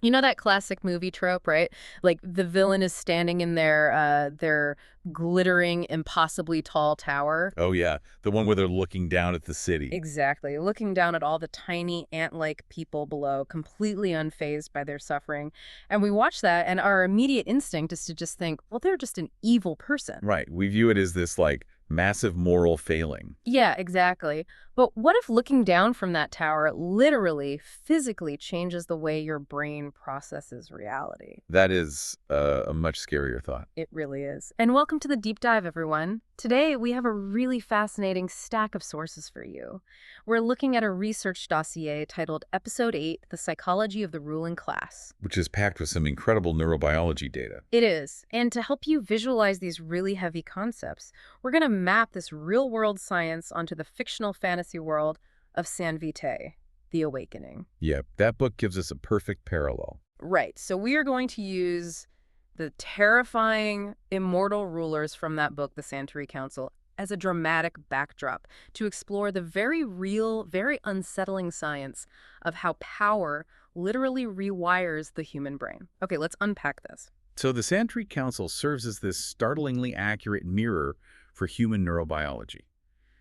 You know that classic movie trope, right? Like the villain is standing in their glittering, impossibly tall tower. Oh, yeah. The one where they're looking down at the city. Exactly. Looking down at all the tiny ant-like people below, completely unfazed by their suffering. And we watch that, and our immediate instinct is to just think, well, they're just an evil person. Right. We view it as this, like, massive moral failing. Yeah, exactly. But what if looking down from that tower literally, physically changes the way your brain processes reality? That is a much scarier thought. It really is. And welcome to the deep dive, everyone. Today, we have a really fascinating stack of sources for you. We're looking at a research dossier titled Episode 8, The Psychology of the Ruling Class. Which is packed with some incredible neurobiology data. It is. And to help you visualize these really heavy concepts, we're going to map this real-world science onto the fictional fantasy world of San Vitae, The Awakening. Yeah, that book gives us a perfect parallel. Right. So we are going to use the terrifying immortal rulers from that book, The Sanitary Council, as a dramatic backdrop to explore the very real, very unsettling science of how power literally rewires the human brain. Okay, let's unpack this. So the Sanitary Council serves as this startlingly accurate mirror for human neurobiology.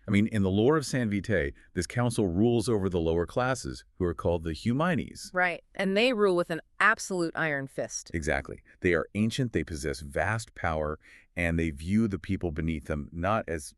I mean, in the lore of San Vitae, this council rules over the lower classes, who are called the humanities. Right. And they rule with an absolute iron fist. Exactly. They are ancient, they possess vast power, and they view the people beneath them not as,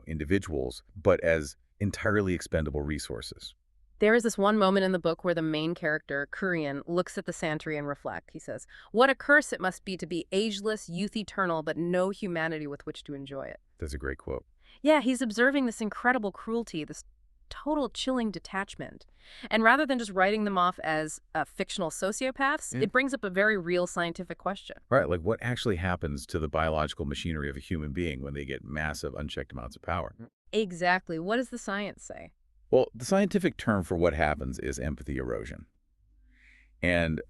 individuals, but as entirely expendable resources. There is this one moment in the book where the main character, Kurian, looks at the Santry and reflects. He says, "What a curse it must be to be ageless, youth eternal, but no humanity with which to enjoy it." That's a great quote. Yeah, he's observing this incredible cruelty, this total chilling detachment. And rather than just writing them off as fictional sociopaths, Yeah. it brings up a very real scientific question. Right, like what actually happens to the biological machinery of a human being when they get massive, unchecked amounts of power? Exactly. What does the science say? Well, the scientific term for what happens is empathy erosion. And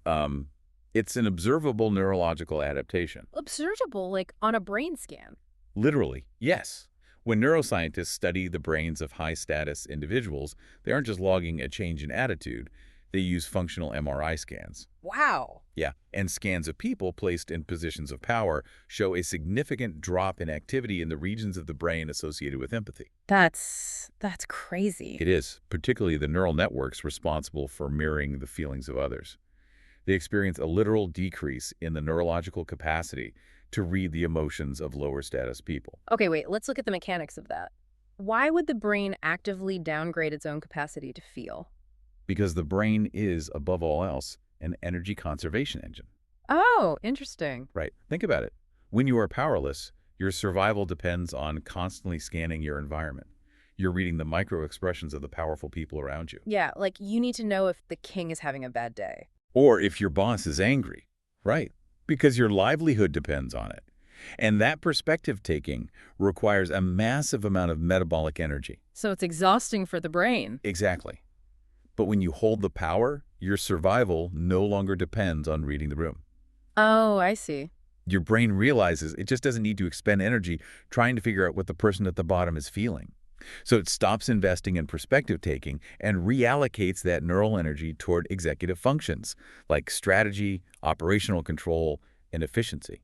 it's an observable neurological adaptation. Observable, like on a brain scan. Literally, yes. When neuroscientists study the brains of high-status individuals, they aren't just logging a change in attitude. They use functional MRI scans. Wow. Yeah, and scans of people placed in positions of power show a significant drop in activity in the regions of the brain associated with empathy. That's crazy. It is, particularly the neural networks responsible for mirroring the feelings of others. They experience a literal decrease in the neurological capacity to read the emotions of lower status people. Okay, wait, let's look at the mechanics of that. Why would the brain actively downgrade its own capacity to feel? Because the brain is, above all else, an energy conservation engine. Oh, interesting. Right? Think about it. When you are powerless, your survival depends on constantly scanning your environment. You're reading the micro-expressions of the powerful people around you. Yeah, like you need to know if the king is having a bad day. Or if your boss is angry. Right? Because your livelihood depends on it. And that perspective taking requires a massive amount of metabolic energy. So it's exhausting for the brain. Exactly. But when you hold the power, your survival no longer depends on reading the room. Oh, I see. Your brain realizes it just doesn't need to expend energy trying to figure out what the person at the bottom is feeling. So it stops investing in perspective taking and reallocates that neural energy toward executive functions like strategy, operational control, and efficiency.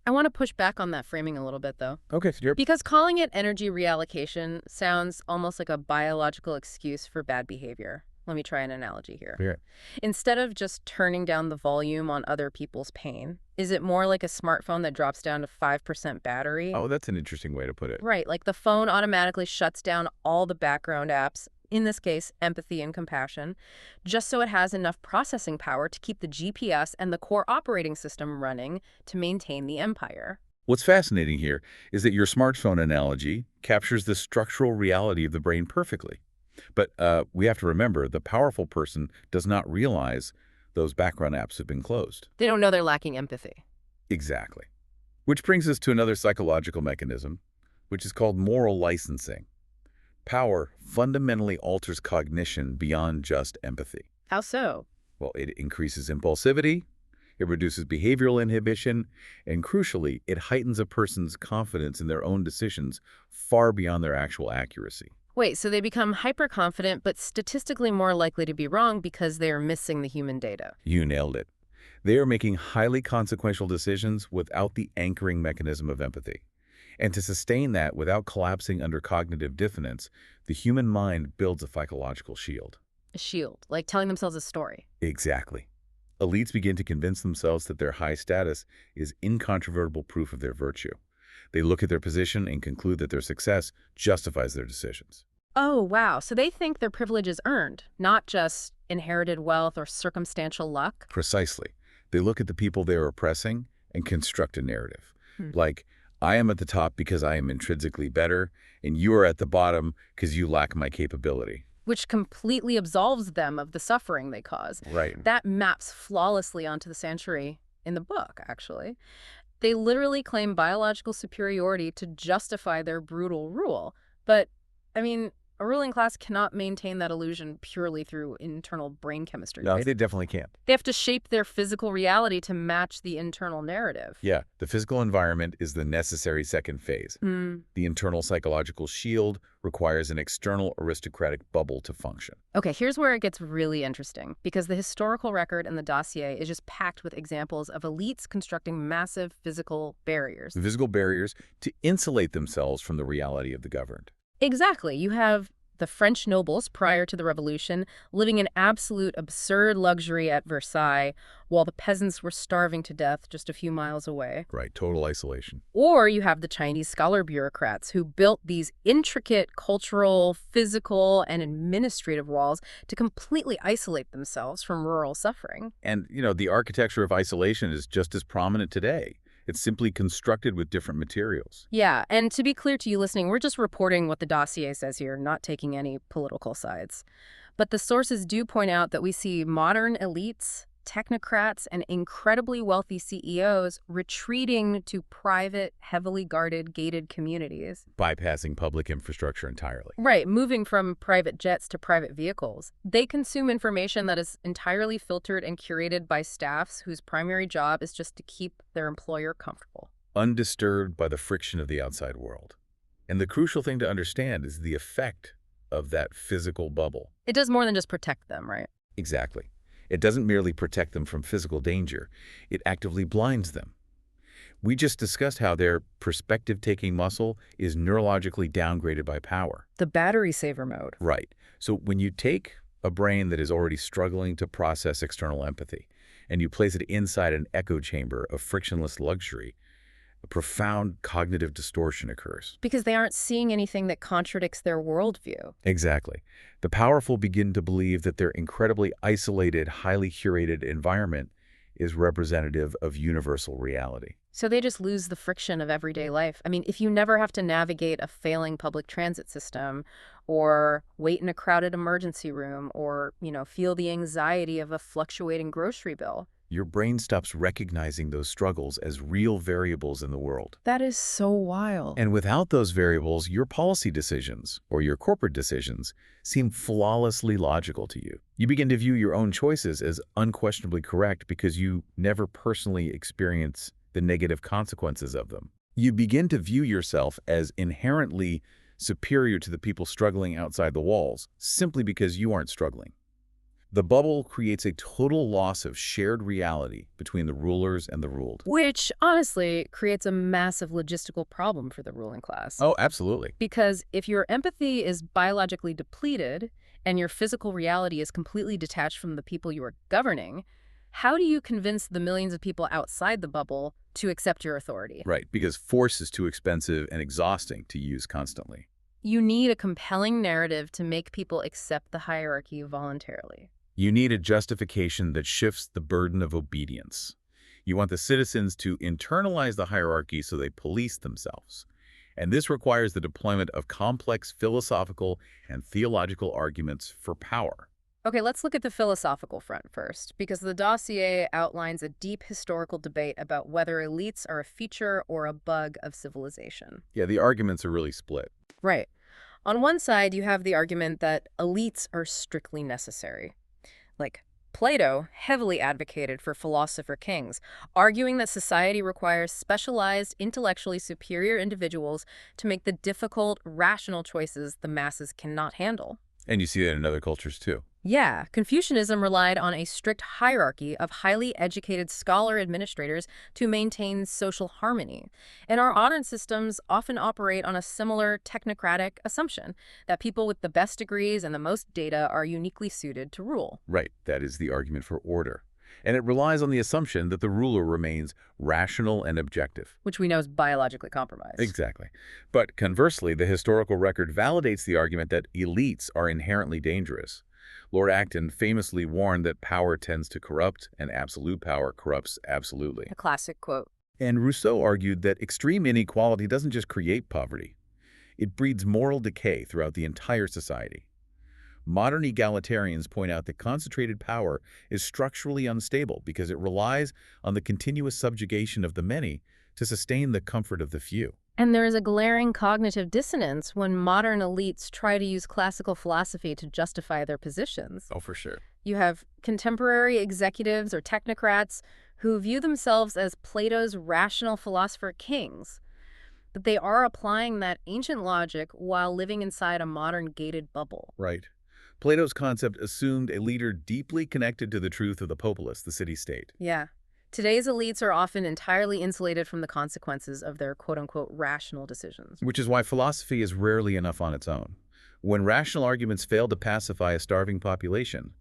I want to push back on that framing a little bit, though. Okay, sure. Because calling it energy reallocation sounds almost like a biological excuse for bad behavior. Let me try an analogy here. Yeah. Instead of just turning down the volume on other people's pain, is it more like a smartphone that drops down to 5% battery? Oh, that's an interesting way to put it. Right, like the phone automatically shuts down all the background apps, in this case, empathy and compassion, just so it has enough processing power to keep the GPS and the core operating system running to maintain the empire. What's fascinating here is that your smartphone analogy captures the structural reality of the brain perfectly. But we have to remember the powerful person does not realize those background apps have been closed. They don't know they're lacking empathy. Exactly. Which brings us to another psychological mechanism, which is called moral licensing. Power fundamentally alters cognition beyond just empathy. How so? Well, it increases impulsivity, it reduces behavioral inhibition, and crucially, it heightens a person's confidence in their own decisions far beyond their actual accuracy. Wait, so they become hyper-confident but statistically more likely to be wrong because they are missing the human data. You nailed it. They are making highly consequential decisions without the anchoring mechanism of empathy. And to sustain that without collapsing under cognitive dissonance, the human mind builds a psychological shield. A shield, like telling themselves a story. Exactly. Elites begin to convince themselves that their high status is incontrovertible proof of their virtue. They look at their position and conclude that their success justifies their decisions. Oh, wow. So they think their privilege is earned, not just inherited wealth or circumstantial luck? Precisely. They look at the people they are oppressing and construct a narrative. Hmm. Like, I am at the top because I am intrinsically better, and you are at the bottom because you lack my capability. Which completely absolves them of the suffering they cause. Right. That maps flawlessly onto the century in the book, actually. They literally claim biological superiority to justify their brutal rule. But, I mean, a ruling class cannot maintain that illusion purely through internal brain chemistry, No, right? they definitely can't. They have to shape their physical reality to match the internal narrative. Yeah, the physical environment is the necessary second phase. Hmm. The internal psychological shield requires an external aristocratic bubble to function. Okay, here's where it gets really interesting, because the historical record in the dossier is just packed with examples of elites constructing massive physical barriers. The physical barriers to insulate themselves from the reality of the governed. Exactly. You have the French nobles prior to the revolution living in absolute absurd luxury at Versailles while the peasants were starving to death just a few miles away. Right, total isolation. Or you have the Chinese scholar bureaucrats who built these intricate cultural, physical, and administrative walls to completely isolate themselves from rural suffering. And, the architecture of isolation is just as prominent today. It's simply constructed with different materials. Yeah, and to be clear to you listening, we're just reporting what the dossier says here, not taking any political sides. But the sources do point out that we see modern elites, technocrats, and incredibly wealthy CEOs retreating to private, heavily guarded, gated communities. Bypassing public infrastructure entirely. Right, moving from private jets to private vehicles. They consume information that is entirely filtered and curated by staffs whose primary job is just to keep their employer comfortable. Undisturbed by the friction of the outside world. And the crucial thing to understand is the effect of that physical bubble. It does more than just protect them, right? Exactly. It doesn't merely protect them from physical danger. It actively blinds them. We just discussed how their perspective-taking muscle is neurologically downgraded by power. The battery saver mode. Right. So when you take a brain that is already struggling to process external empathy and you place it inside an echo chamber of frictionless luxury, a profound cognitive distortion occurs. Because they aren't seeing anything that contradicts their worldview. Exactly. The powerful begin to believe that their incredibly isolated, highly curated environment is representative of universal reality. So they just lose the friction of everyday life. I mean, if you never have to navigate a failing public transit system or wait in a crowded emergency room or, feel the anxiety of a fluctuating grocery bill. Your brain stops recognizing those struggles as real variables in the world. That is so wild. And without those variables, your policy decisions, or your corporate decisions, seem flawlessly logical to you. You begin to view your own choices as unquestionably correct because you never personally experience the negative consequences of them. You begin to view yourself as inherently superior to the people struggling outside the walls, simply because you aren't struggling. The bubble creates a total loss of shared reality between the rulers and the ruled. Which, honestly, creates a massive logistical problem for the ruling class. Oh, absolutely. Because if your empathy is biologically depleted and your physical reality is completely detached from the people you are governing, how do you convince the millions of people outside the bubble to accept your authority? Right, because force is too expensive and exhausting to use constantly. You need a compelling narrative to make people accept the hierarchy voluntarily. You need a justification that shifts the burden of obedience. You want the citizens to internalize the hierarchy so they police themselves. And this requires the deployment of complex philosophical and theological arguments for power. Okay, let's look at the philosophical front first, because the dossier outlines a deep historical debate about whether elites are a feature or a bug of civilization. Yeah, the arguments are really split. Right. On one side, you have the argument that elites are strictly necessary. Like, Plato heavily advocated for philosopher kings, arguing that society requires specialized, intellectually superior individuals to make the difficult, rational choices the masses cannot handle. And you see that in other cultures too. Yeah, Confucianism relied on a strict hierarchy of highly educated scholar administrators to maintain social harmony. And our modern systems often operate on a similar technocratic assumption that people with the best degrees and the most data are uniquely suited to rule. Right, that is the argument for order. And it relies on the assumption that the ruler remains rational and objective. Which we know is biologically compromised. Exactly. But conversely, the historical record validates the argument that elites are inherently dangerous. Lord Acton famously warned that power tends to corrupt, and absolute power corrupts absolutely. A classic quote. And Rousseau argued that extreme inequality doesn't just create poverty. It breeds moral decay throughout the entire society. Modern egalitarians point out that concentrated power is structurally unstable because it relies on the continuous subjugation of the many to sustain the comfort of the few. And there is a glaring cognitive dissonance when modern elites try to use classical philosophy to justify their positions. Oh, for sure. You have contemporary executives or technocrats who view themselves as Plato's rational philosopher kings, but they are applying that ancient logic while living inside a modern gated bubble. Right. Plato's concept assumed a leader deeply connected to the truth of the popolis, the city-state. Yeah. Today's elites are often entirely insulated from the consequences of their quote-unquote rational decisions. Which is why philosophy is rarely enough on its own. When rational arguments fail to pacify a starving population,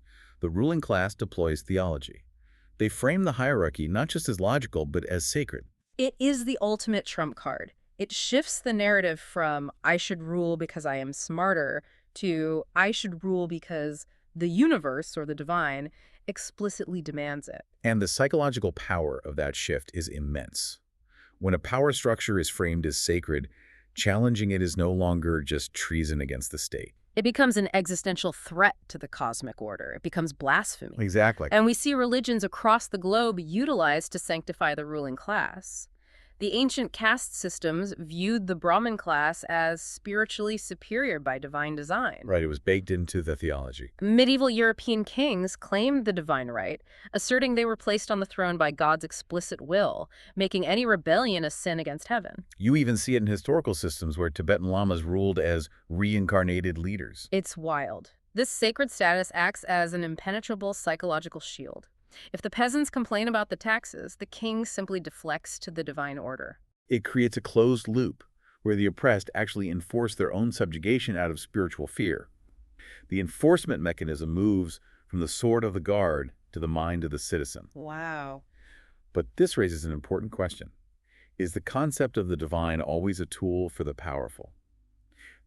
the ruling class deploys theology. They frame the hierarchy not just as logical, but as sacred. It is the ultimate trump card. It shifts the narrative from I should rule because I am smarter to I should rule because the universe, or the divine, explicitly demands it. And the psychological power of that shift is immense. When a power structure is framed as sacred, challenging it is no longer just treason against the state. It becomes an existential threat to the cosmic order. It becomes blasphemy. Exactly. And we see religions across the globe utilized to sanctify the ruling class. The ancient caste systems viewed the Brahmin class as spiritually superior by divine design. Right, it was baked into the theology. Medieval European kings claimed the divine right, asserting they were placed on the throne by God's explicit will, making any rebellion a sin against heaven. You even see it in historical systems where Tibetan lamas ruled as reincarnated leaders. It's wild. This sacred status acts as an impenetrable psychological shield. If the peasants complain about the taxes, the king simply deflects to the divine order. It creates a closed loop where the oppressed actually enforce their own subjugation out of spiritual fear. The enforcement mechanism moves from the sword of the guard to the mind of the citizen. Wow. But this raises an important question. Is the concept of the divine always a tool for the powerful?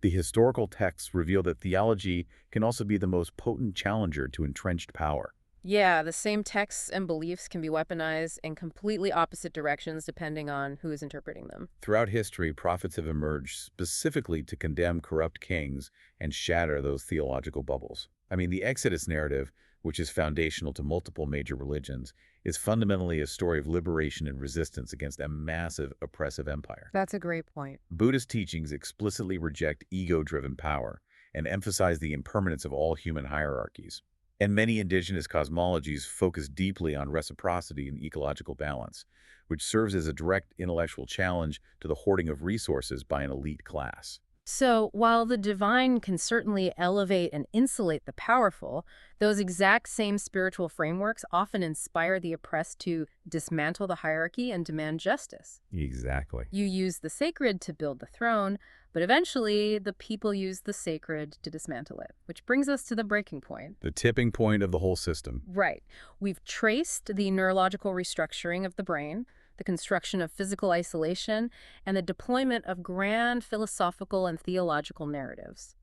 The historical texts reveal that theology can also be the most potent challenger to entrenched power. Yeah, the same texts and beliefs can be weaponized in completely opposite directions depending on who is interpreting them. Throughout history, prophets have emerged specifically to condemn corrupt kings and shatter those theological bubbles. I mean, the Exodus narrative, which is foundational to multiple major religions, is fundamentally a story of liberation and resistance against a massive oppressive empire. That's a great point. Buddhist teachings explicitly reject ego-driven power and emphasize the impermanence of all human hierarchies. And many indigenous cosmologies focus deeply on reciprocity and ecological balance, which serves as a direct intellectual challenge to the hoarding of resources by an elite class. So, while the divine can certainly elevate and insulate the powerful, those exact same spiritual frameworks often inspire the oppressed to dismantle the hierarchy and demand justice. Exactly. You use the sacred to build the throne, but eventually the people use the sacred to dismantle it, which brings us to the breaking point. The tipping point of the whole system. Right. We've traced the neurological restructuring of the brain, the construction of physical isolation, and the deployment of grand philosophical and theological narratives.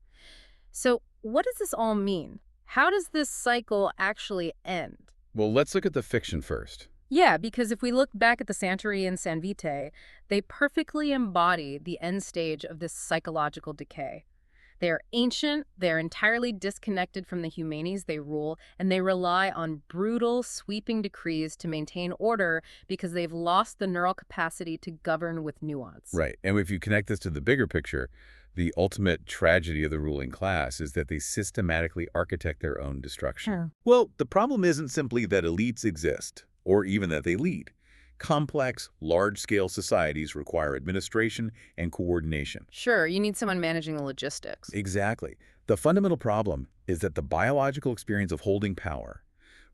So what does this all mean? How does this cycle actually end? Well, let's look at the fiction first. Yeah, because if we look back at the San Vitae and San Vitae, they perfectly embody the end stage of this psychological decay. They are ancient, they're entirely disconnected from the humanities they rule, and they rely on brutal, sweeping decrees to maintain order because they've lost the neural capacity to govern with nuance. Right. And if you connect this to the bigger picture, The ultimate tragedy of the ruling class is that they systematically architect their own destruction. Sure. Well, the problem isn't simply that elites exist, or even that they lead. Complex, large-scale societies require administration and coordination. Sure, you need someone managing the logistics. Exactly. The fundamental problem is that the biological experience of holding power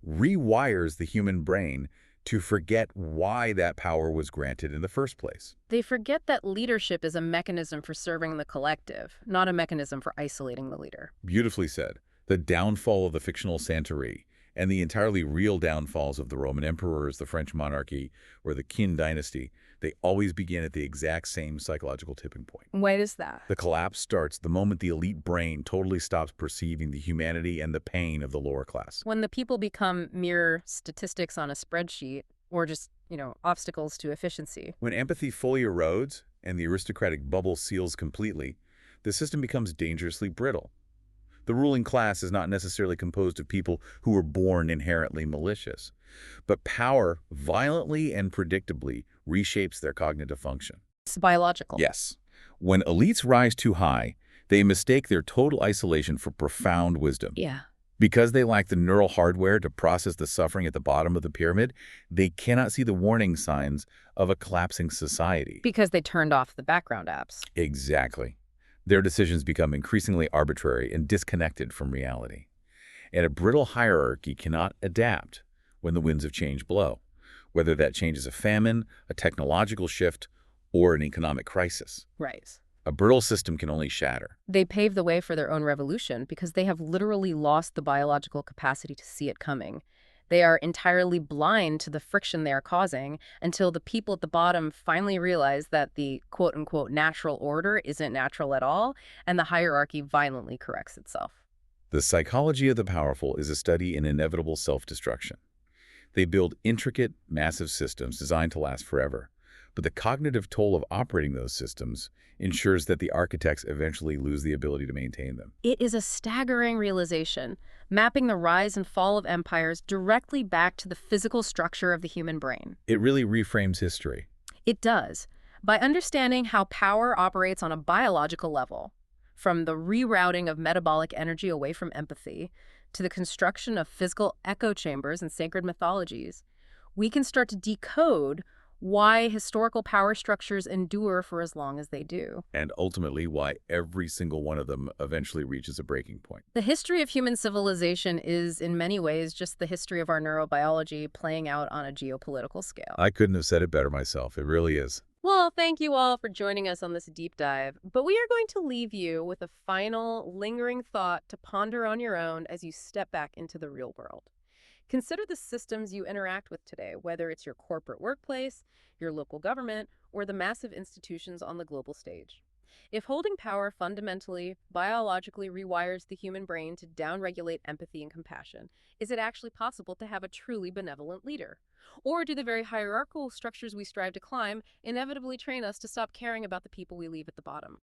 rewires the human brain to forget why that power was granted in the first place. They forget that leadership is a mechanism for serving the collective, not a mechanism for isolating the leader. Beautifully said. The downfall of the fictional Santorini and the entirely real downfalls of the Roman emperors, the French monarchy, or the Qin dynasty, they always begin at the exact same psychological tipping point. Why is that? The collapse starts the moment the elite brain totally stops perceiving the humanity and the pain of the lower class. When the people become mere statistics on a spreadsheet, or just, obstacles to efficiency. When empathy fully erodes and the aristocratic bubble seals completely, the system becomes dangerously brittle. The ruling class is not necessarily composed of people who were born inherently malicious, but power violently and predictably reshapes their cognitive function. It's biological. Yes. When elites rise too high, they mistake their total isolation for profound wisdom. Yeah. Because they lack the neural hardware to process the suffering at the bottom of the pyramid, they cannot see the warning signs of a collapsing society. Because they turned off the background apps. Exactly. Their decisions become increasingly arbitrary and disconnected from reality. And a brittle hierarchy cannot adapt when the winds of change blow, whether that change is a famine, a technological shift, or an economic crisis. Right. A brittle system can only shatter. They pave the way for their own revolution because they have literally lost the biological capacity to see it coming. They are entirely blind to the friction they are causing until the people at the bottom finally realize that the quote-unquote natural order isn't natural at all, and the hierarchy violently corrects itself. The psychology of the powerful is a study in inevitable self-destruction. They build intricate, massive systems designed to last forever, but the cognitive toll of operating those systems ensures that the architects eventually lose the ability to maintain them. It is a staggering realization, mapping the rise and fall of empires directly back to the physical structure of the human brain. It really reframes history. It does. By understanding how power operates on a biological level, from the rerouting of metabolic energy away from empathy to the construction of physical echo chambers and sacred mythologies, we can start to decode why historical power structures endure for as long as they do. And ultimately why every single one of them eventually reaches a breaking point. The history of human civilization is, in many ways, just the history of our neurobiology playing out on a geopolitical scale. I couldn't have said it better myself. It really is. Well, thank you all for joining us on this deep dive, but we are going to leave you with a final, lingering thought to ponder on your own as you step back into the real world. Consider the systems you interact with today, whether it's your corporate workplace, your local government, or the massive institutions on the global stage. If holding power fundamentally, biologically rewires the human brain to downregulate empathy and compassion, is it actually possible to have a truly benevolent leader? Or do the very hierarchical structures we strive to climb inevitably train us to stop caring about the people we leave at the bottom?